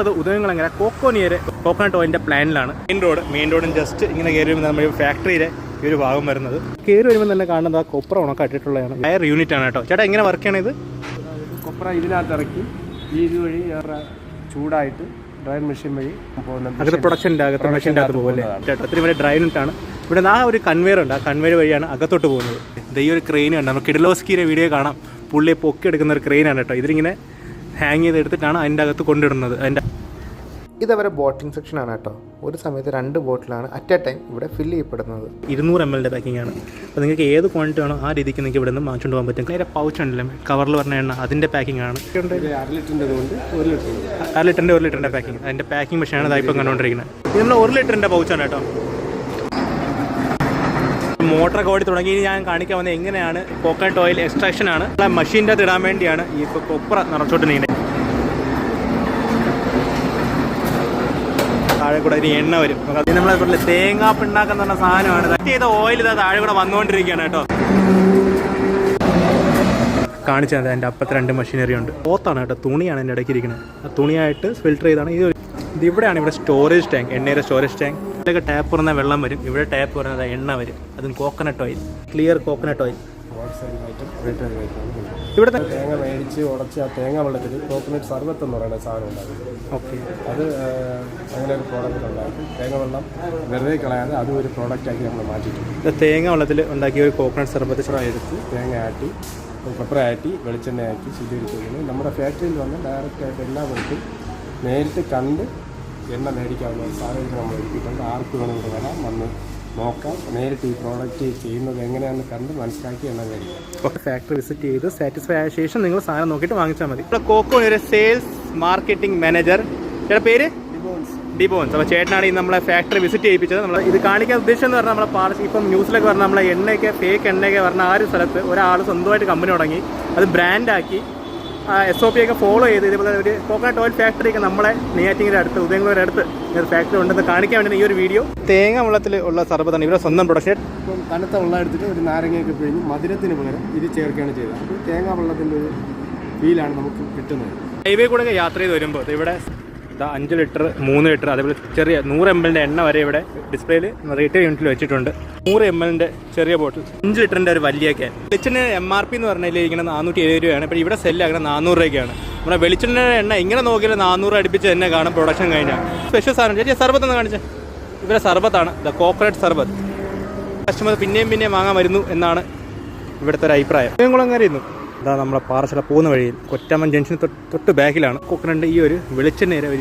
നമ്മളുള്ളത് ഉദയംകുളങ്ങര കോക്കോനിയർ കോക്കനട്ട് ഓയിലിൻ്റെ പ്ലാനിലാണ്. മെയിൻ റോഡും ജസ്റ്റ് ഇങ്ങനെ കയറി വരുമ്പോൾ നമ്മുടെ ഫാക്ടറിയിലെ ഈ ഒരു ഭാഗം വരുന്നത്. കയറി വരുമ്പോൾ തന്നെ കാണുന്നത് ആ കൊപ്ര ഉണക്കാട്ടിട്ടുള്ളതാണ്. ടയർ യൂണിറ്റ് ആണ് കേട്ടോ. ചേട്ടാ എങ്ങനെ വർക്ക് ചെയ്യണത്? കൊപ്ര ഇതിനകത്ത് ഇറക്കി ഈ വഴി ചൂടായിട്ട് ഡ്രൈവ് മെഷീൻ വഴി അകത്ത് പ്രൊഡക്ഷൻ്റെ അകത്ത് മെഷീൻ്റെ അകത്ത് പോകുമല്ലേ ചേട്ടാ? ഒത്തിരി വലിയ ഡ്രൈവ് യൂണിറ്റാണ്. ഇവിടെ ആ ഒരു കൺവെയർ ഉണ്ട്. ആ കൺവെയർ വഴിയാണ് അകത്തോട്ട് പോകുന്നത്. ഈ ഒരു ക്രെയിൻ ഉണ്ട്. നമുക്ക് കിഡലോസ്കിയുടെ വീഡിയോ കാണാം. പുള്ളിയെ പൊക്കി എടുക്കുന്ന ഒരു ക്രെയിനാണ് കേട്ടോ. ഇതിലിങ്ങനെ ഹാങ് ചെയ്ത് എടുത്തിട്ടാണ് അതിൻ്റെ അകത്ത് കൊണ്ടിടുന്നത്. അതിൻ്റെ ഇതവരെ ബോട്ടിലിംഗ് സെക്ഷനാണ് കേട്ടോ. ഒരു സമയത്ത് 2 ബോട്ടിലാണ് അറ്റ് എ ടൈം ഇവിടെ ഫില്ല് ചെയ്യപ്പെടുന്നത്. 200 ml പാക്കിംഗ് ആണ്. അപ്പോൾ നിങ്ങൾക്ക് ഏത് ക്വാണ്ടിറ്റി ആണോ ആ രീതിക്ക് നിങ്ങൾക്ക് ഇവിടെ നിന്ന് വാങ്ങിച്ചുകൊണ്ട് പോകാൻ പറ്റും. അതിൻ്റെ പൗച്ച് ഉണ്ടല്ലേ കവറിൽ പറഞ്ഞ എണ്ണ, അതിൻ്റെ പാക്കിംഗ് ആണ്. 1 ലിറ്ററിൻ്റെ 1 ലിറ്ററിൻ്റെ പാക്കിംഗ്. അതിൻ്റെ പാക്കിംഗ് മെഷീനാണ് ഇതായിപ്പം കണ്ടുകൊണ്ടിരിക്കുന്നത്. ഇത് നമ്മൾ 1 ലിറ്ററിൻ്റെ പൗച്ചാണ് കേട്ടോ. മോട്ടറൊക്കെ ഓടി തുടങ്ങി. ഞാൻ കാണിക്കാൻ വന്നത് എങ്ങനെയാണ് കോക്കനട്ട് ഓയിൽ എക്സ്ട്രാക്ഷനാണ്. മെഷീൻ്റെ അകത്ത് ഇടാൻ വേണ്ടിയാണ് ഈ ഇപ്പോൾ കൊപ്ര നിറച്ചോട്ട് നീങ്ങുന്നത്. താഴെ കൂടെ ഇനി എണ്ണ വരും. അത് നമ്മളെ തേങ്ങാ പിണ്ണാക്കെന്ന് പറഞ്ഞ സാധനമാണ്. കട്ട് ചെയ്ത ഓയിൽ ഇതാ താഴെ കൂടെ വന്നുകൊണ്ടിരിക്കുകയാണ് കേട്ടോ. കാണിച്ചത് അതിൻ്റെ അപ്പുറത്ത് 2 മെഷീനറി ഉണ്ട്. പോത്താണ് കേട്ടോ. തുണിയാണ് എൻ്റെ ഇടയ്ക്ക് ഇരിക്കുന്നത്. ആ തുണിയായിട്ട് ഫിൽറ്റർ ചെയ്താണ് ഇത് ഇവിടെയാണ്. ഇവിടെ സ്റ്റോറേജ് ടാങ്ക്, എണ്ണയുടെ സ്റ്റോറേജ് ടാങ്ക്. ഇവിടെയൊക്കെ ടാപ്പ് തുറന്നാൽ വെള്ളം വരും. ഇവിടെ ടാപ്പ് തുറന്നത് എണ്ണ വരും. അതും coconut oil, clear coconut oil. ഇവിടെ തേങ്ങ മേടിച്ച് ഉടച്ച് ആ തേങ്ങ വെള്ളത്തിൽ കോക്കനട്ട് സർബത്ത് എന്ന് പറയുന്ന സാധനം ഉണ്ടാകും. ഓക്കെ, അത് അങ്ങനെ ഒരു പ്രോഡക്റ്റ് ഉണ്ടാക്കും. തേങ്ങ വെള്ളം വെറുതെ കളയാതെ അതും ഒരു പ്രോഡക്റ്റാക്കി നമ്മൾ മാറ്റിയിട്ടുണ്ട്. തേങ്ങ വെള്ളത്തിൽ ഉണ്ടാക്കിയ ഒരു കോക്കനട്ട് സർബത്ത് എടുത്ത് തേങ്ങ ആട്ടി കൊപ്ര ആറ്റി വെളിച്ചെണ്ണ ആക്കി ശുദ്ധീകരിക്കുന്നത് നമ്മുടെ ഫാക്ടറിയിൽ വന്ന് ഡയറക്റ്റായിട്ട് എല്ലാവർക്കും നേരിട്ട് കണ്ട് എണ്ണ മേടിക്കാവുന്ന സാധനങ്ങൾ നമ്മൾ ഒരുക്കിയിട്ടുണ്ട്. ആർക്ക് വേണമെങ്കിൽ വരാം, വന്ന് നോക്കാം. നേരിട്ട് ഈ പ്രോഡക്റ്റ് ചെയ്യുന്നത് എങ്ങനെയാണെന്ന് കണ്ട് മനസ്സിലാക്കി എണ്ണ മേടിക്കാം. ഫാക്ടറി വിസിറ്റ് ചെയ്ത് സാറ്റിസ്ഫൈ ആയ ശേഷം നിങ്ങൾ സാധനം നോക്കിയിട്ട് വാങ്ങിച്ചാൽ മതി. ഇവിടെ കോക്കോനിയർ സെയിൽസ് മാർക്കറ്റിംഗ് മാനേജർ, ചേട്ടാ പേര് ഡിബോൻസ്. അപ്പോൾ ചേട്ടനാണ് ഈ നമ്മളെ ഫാക്ടറി വിസിറ്റ് ചെയ്യിപ്പിച്ചത്. നമ്മൾ ഇത് കാണിക്കാൻ ഉദ്ദേശിച്ചെന്ന് പറഞ്ഞാൽ നമ്മളെ ഇപ്പം ന്യൂസിലൊക്കെ പറഞ്ഞാൽ നമ്മളെ എണ്ണയൊക്കെ ഫേക്ക് എണ്ണയൊക്കെ പറഞ്ഞ ആ ഒരു സ്ഥലത്ത് ഒരാൾ സ്വന്തമായിട്ട് കമ്പനി തുടങ്ങി അത് ബ്രാൻഡാക്കി SOP ഒക്കെ ഫോളോ ചെയ്ത് ഇതേപോലെ ഒരു കോക്കനട്ട് ഓയിൽ ഫാക്ടറി ഒക്കെ നമ്മളെ നെയ്യാറ്റിങ്ങിൻ്റെ അടുത്ത് ഉദയംകുളത്തിൻ്റെ അടുത്ത് ഒരു ഫാക്ടറി ഉണ്ടെന്ന് കാണിക്കാൻ വേണ്ടി ഈ ഒരു വീഡിയോ. തേങ്ങ വെള്ളത്തിൽ ഉള്ള സർബത്താണ് ഇവരുടെ സ്വന്തം പ്രൊഡക്ഷൻ. ഇപ്പം തണുത്ത വെള്ളം എടുത്തിട്ട് ഒരു നാരങ്ങയൊക്കെ പിഴിഞ്ഞ് മധുരത്തിന് പകരം ഇത് ചേർക്കുകയാണ് ചെയ്തത്. അപ്പോൾ തേങ്ങ വെള്ളത്തിൻ്റെ ഒരു ഫീലാണ് നമുക്ക് കിട്ടുന്നത്. ഹൈവേ കൂടെ യാത്ര ചെയ്ത് വരുമ്പോൾ ഇവിടെ 5 ലിറ്റർ 3 ലിറ്റർ അതേപോലെ ചെറിയ 100 ml എണ്ണ വരെ ഇവിടെ ഡിസ്പ്ലേയിൽ റീറ്റെയിൽ യൂണിറ്റിൽ വെച്ചിട്ടുണ്ട്. 100 ml ചെറിയ ബോട്ടിൽ, 5 ലിറ്ററിൻ്റെ ഒരു വലിയ ക്യാൻ. വെളിച്ചെണ്ണ MRP എന്ന് പറഞ്ഞാൽ ഇരിക്കുന്നത് 470 രൂപയാണ്. ഇപ്പോൾ ഇവിടെ സെല്ലാക്കുന്നത് 400 രൂപയ്ക്കാണ്. നമ്മുടെ വെളിച്ചെണ്ണ എണ്ണ ഇങ്ങനെ നോക്കിയാൽ 400 അടുപ്പിച്ച് തന്നെ കാണും പ്രൊഡക്ഷൻ കഴിഞ്ഞാൽ. സ്പെഷ്യൽ സാധനം ചേച്ചി സർബത്ത് എന്ന് കാണിച്ചാൽ ഇവരെ സർബത്താണ് ദ കോക്കനട്ട് സർബത്ത്. കസ്റ്റമർ പിന്നെയും വാങ്ങാൻ വരുന്നു എന്നാണ് ഇവിടുത്തെ ഒരു അഭിപ്രായം. കുളങ്ങരയുന്നു ഇതാ നമ്മളെ പാറശാല പോകുന്ന വഴിയിൽ കൊറ്റാമൻ ജംഗ്ഷന് തൊട്ട് ബാക്കിലാണ് കോക്കനട്ട് ഈ ഒരു വെളിച്ചെണ്ണ